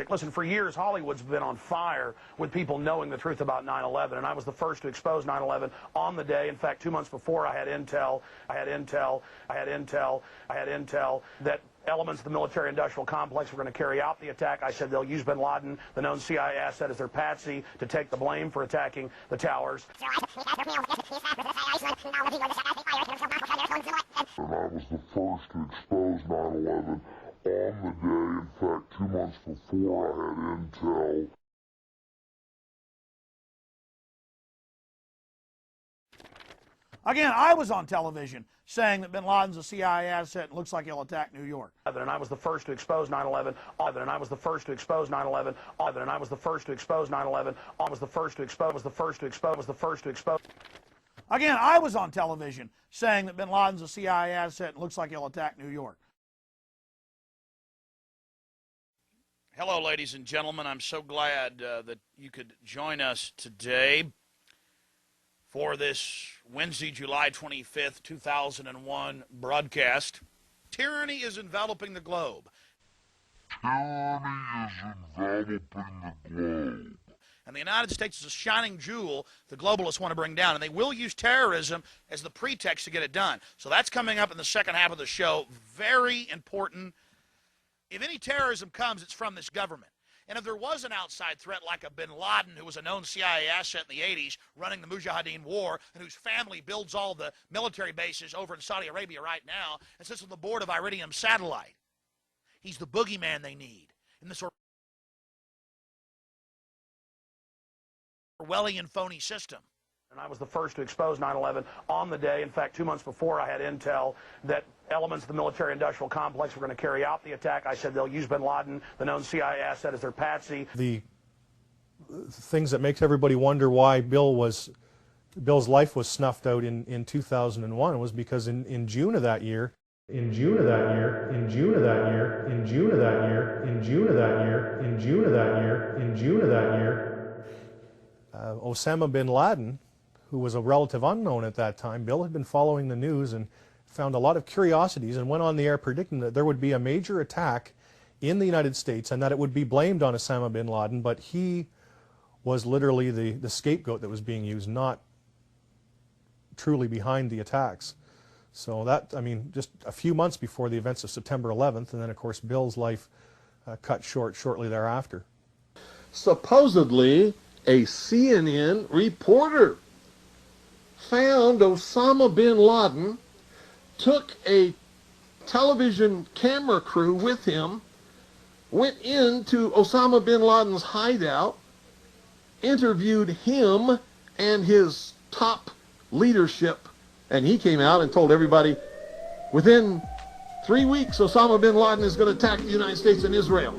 Listen, for years, Hollywood's been on fire with people knowing the truth about 9/11, and I was the first to expose 9/11 on the day. In fact, 2 months before, I had intel that elements of the military-industrial complex were going to carry out the attack. I said they'll use bin Laden, the known CIA asset, as their patsy to take the blame for attacking the towers. And I was the first to expose 9/11 on the day. In fact, 2 months before, I had intel. Again, I was on television saying that bin Laden's a CIA asset and looks like he'll attack New York. And I was the first to expose 9/11. And I was the first to expose 9/11. And I was the first to expose 9/11. I was the first to expose. Was the first to expose. Was the first to expose. Again, I was on television saying that bin Laden's a CIA asset and looks like he'll attack New York. Hello, ladies and gentlemen. I'm so glad that you could join us today for this Wednesday, July 25th, 2001 broadcast. Tyranny is enveloping the globe. Tyranny is enveloping the globe. And the United States is a shining jewel the globalists want to bring down. And they will use terrorism as the pretext to get it done. So that's coming up in the second half of the show. Very important. If any terrorism comes, it's from this government. And if there was an outside threat like a bin Laden, who was a known CIA asset in the 80s, running the Mujahideen war, and whose family builds all the military bases over in Saudi Arabia right now, and sits on the board of Iridium Satellite, he's the boogeyman they need in this Orwellian phony system. And I was the first to expose 9/11 on the day. In fact, 2 months before, I had intel that elements of the military-industrial complex were going to carry out the attack. I said they'll use bin Laden, the known CIA asset, as their patsy. The things that makes everybody wonder why Bill's life was snuffed out in 2001 was because in June of that year, Osama bin Laden, who was a relative unknown at that time, Bill had been following the news and found a lot of curiosities and went on the air predicting that there would be a major attack in the United States and that it would be blamed on Osama bin Laden, but he was literally the scapegoat that was being used, not truly behind the attacks. So that, I mean, just a few months before the events of September 11th, and then of course Bill's life cut short shortly thereafter. Supposedly, a CNN reporter found Osama bin Laden, took a television camera crew with him, went into Osama bin Laden's hideout, interviewed him and his top leadership, and he came out and told everybody, within 3 weeks, Osama bin Laden is going to attack the United States and Israel.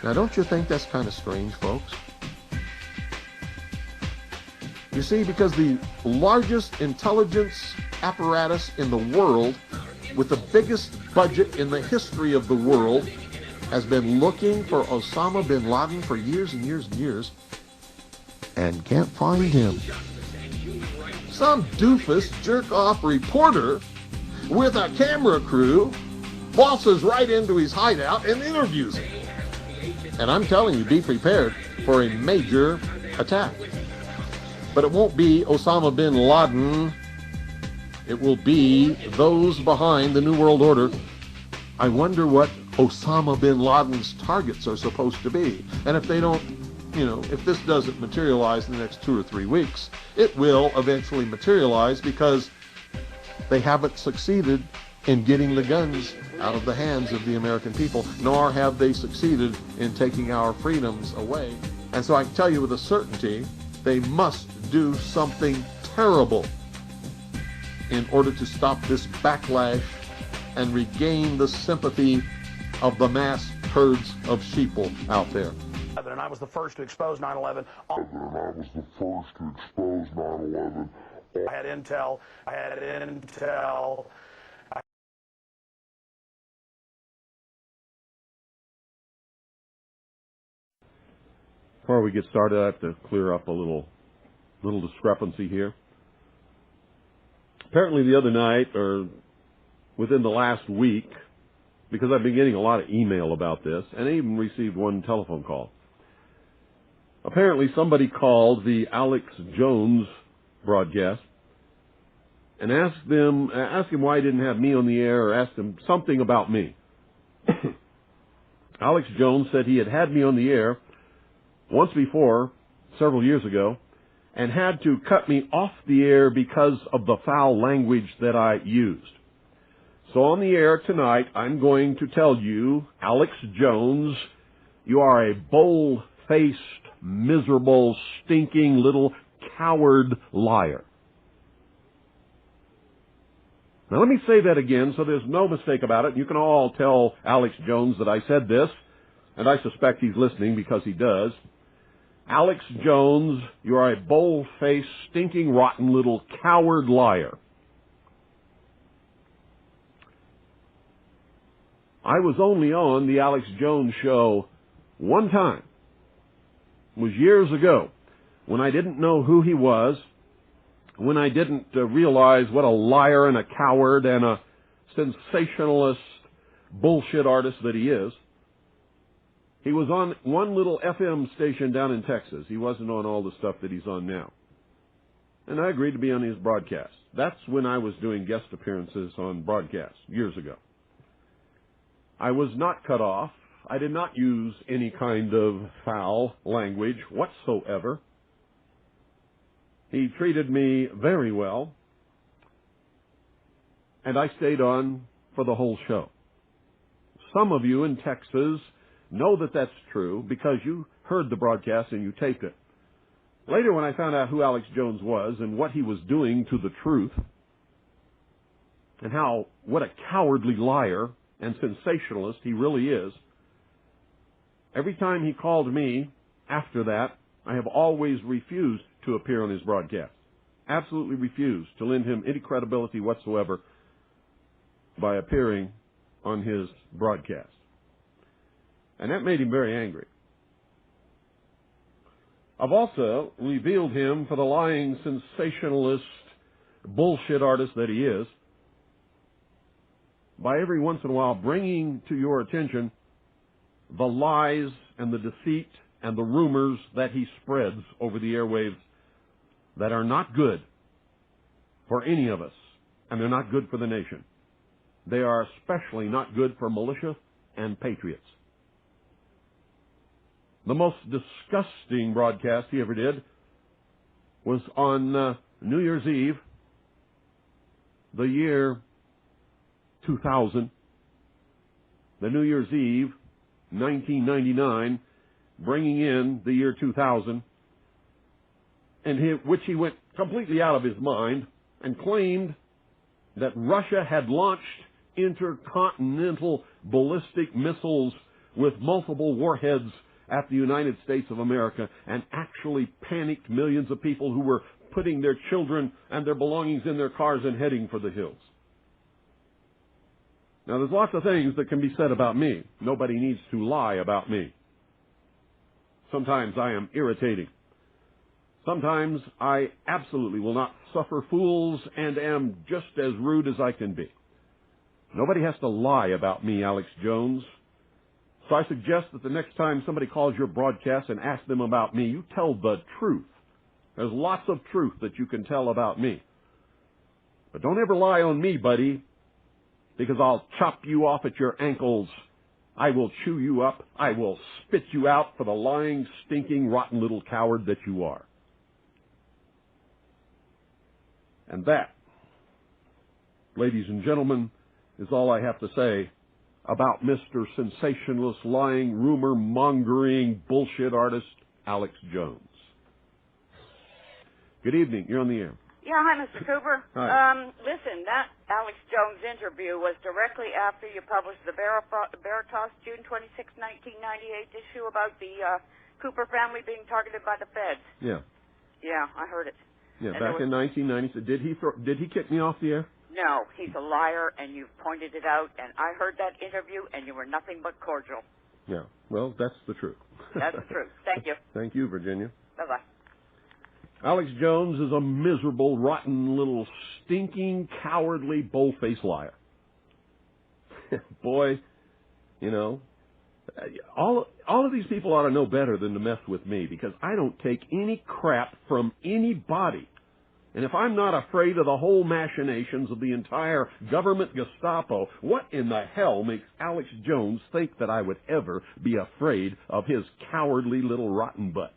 Now, don't you think that's kind of strange, folks? You see, because the largest intelligence apparatus in the world, with the biggest budget in the history of the world, has been looking for Osama bin Laden for years and years and years, and can't find him. Some doofus jerk-off reporter with a camera crew waltzes right into his hideout and interviews him. And I'm telling you, be prepared for a major attack. But it won't be Osama bin Laden. It will be those behind the New World Order. I wonder what Osama bin Laden's targets are supposed to be. And if they don't, if this doesn't materialize in the next 2 or 3 weeks, it will eventually materialize because they haven't succeeded in getting the guns out of the hands of the American people, nor have they succeeded in taking our freedoms away. And so I can tell you with a certainty, they must do something terrible in order to stop this backlash and regain the sympathy of the mass herds of sheeple out there. And I was the first to expose 9/11. And I was the first to expose 9/11. I had intel. Before we get started, I have to clear up a little discrepancy here. Apparently the other night, or within the last week, because I've been getting a lot of email about this, and I even received one telephone call. Apparently somebody called the Alex Jones broadcast and asked him why he didn't have me on the air, or asked him something about me. Alex Jones said he had me on the air once before, several years ago, and had to cut me off the air because of the foul language that I used. So on the air tonight, I'm going to tell you, Alex Jones, you are a bold-faced, miserable, stinking little coward liar. Now let me say that again so there's no mistake about it. You can all tell Alex Jones that I said this, and I suspect he's listening because he does. Alex Jones, you are a bold-faced, stinking, rotten little coward liar. I was only on the Alex Jones show one time. It was years ago, when I didn't know who he was, when I didn't realize what a liar and a coward and a sensationalist bullshit artist that he is. He was on one little FM station down in Texas. He wasn't on all the stuff that he's on now. And I agreed to be on his broadcast. That's when I was doing guest appearances on broadcasts, years ago. I was not cut off. I did not use any kind of foul language whatsoever. He treated me very well, and I stayed on for the whole show. Some of you in Texas know that that's true because you heard the broadcast and you taped it. Later, when I found out who Alex Jones was and what he was doing to the truth, and what a cowardly liar and sensationalist he really is, every time he called me after that, I have always refused to appear on his broadcast. Absolutely refused to lend him any credibility whatsoever by appearing on his broadcast. And that made him very angry. I've also revealed him for the lying sensationalist bullshit artist that he is by every once in a while bringing to your attention the lies and the deceit and the rumors that he spreads over the airwaves that are not good for any of us, and they're not good for the nation. They are especially not good for militia and patriots. The most disgusting broadcast he ever did was on New Year's Eve, the year 2000, the New Year's Eve, 1999, bringing in the year 2000, which he went completely out of his mind and claimed that Russia had launched intercontinental ballistic missiles with multiple warheads at the United States of America and actually panicked millions of people who were putting their children and their belongings in their cars and heading for the hills. Now, there's lots of things that can be said about me. Nobody needs to lie about me. Sometimes I am irritating. Sometimes I absolutely will not suffer fools and am just as rude as I can be. Nobody has to lie about me, Alex Jones. So I suggest that the next time somebody calls your broadcast and asks them about me, you tell the truth. There's lots of truth that you can tell about me. But don't ever lie on me, buddy, because I'll chop you off at your ankles. I will chew you up. I will spit you out for the lying, stinking, rotten little coward that you are. And that, ladies and gentlemen, is all I have to say about Mr. Sensationalist, lying, rumor-mongering, bullshit artist, Alex Jones. Good evening. You're on the air. Yeah, hi, Mr. Cooper. Hi. Listen, that Alex Jones interview was directly after you published the Veritas June 26, 1998 issue about the Cooper family being targeted by the feds. Yeah. Yeah, I heard it. Yeah, And back in 1990. So did he kick me off the air? No, he's a liar, and you've pointed it out, and I heard that interview, and you were nothing but cordial. Yeah. Well, that's the truth. That's the truth. Thank you. Thank you, Virginia. Bye-bye. Alex Jones is a miserable, rotten, little, stinking, cowardly, bold-faced liar. Boy, You know, all of these people ought to know better than to mess with me, because I don't take any crap from anybody. And if I'm not afraid of the whole machinations of the entire government Gestapo, what in the hell makes Alex Jones think that I would ever be afraid of his cowardly little rotten butt?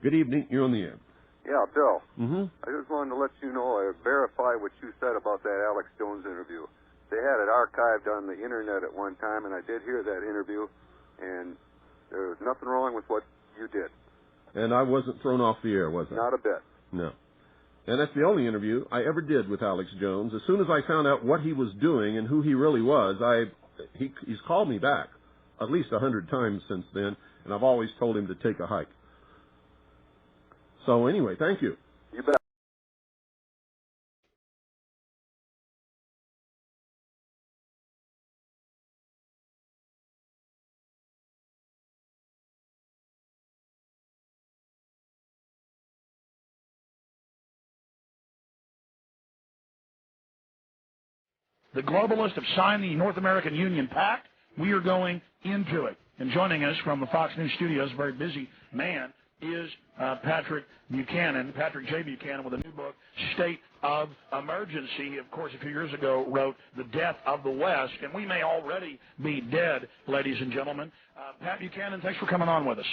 Good evening. You're on the air. Yeah, Bill. Mm-hmm. I just wanted to let you know I verify what you said about that Alex Jones interview. They had it archived on the internet at one time, and I did hear that interview, and there was nothing wrong with what you did. And I wasn't thrown off the air, was I? Not a bit. No. And that's the only interview I ever did with Alex Jones. As soon as I found out what he was doing and who he really was, he's called me back at least 100 times since then, and I've always told him to take a hike. So anyway, thank you. You bet. The globalists have signed the North American Union Pact. We are going into it. And joining us from the Fox News studios, a very busy man, is Patrick Buchanan, Patrick J. Buchanan, with a new book, State of Emergency. He, of course, a few years ago wrote The Death of the West, and we may already be dead, ladies and gentlemen. Pat Buchanan, thanks for coming on with us.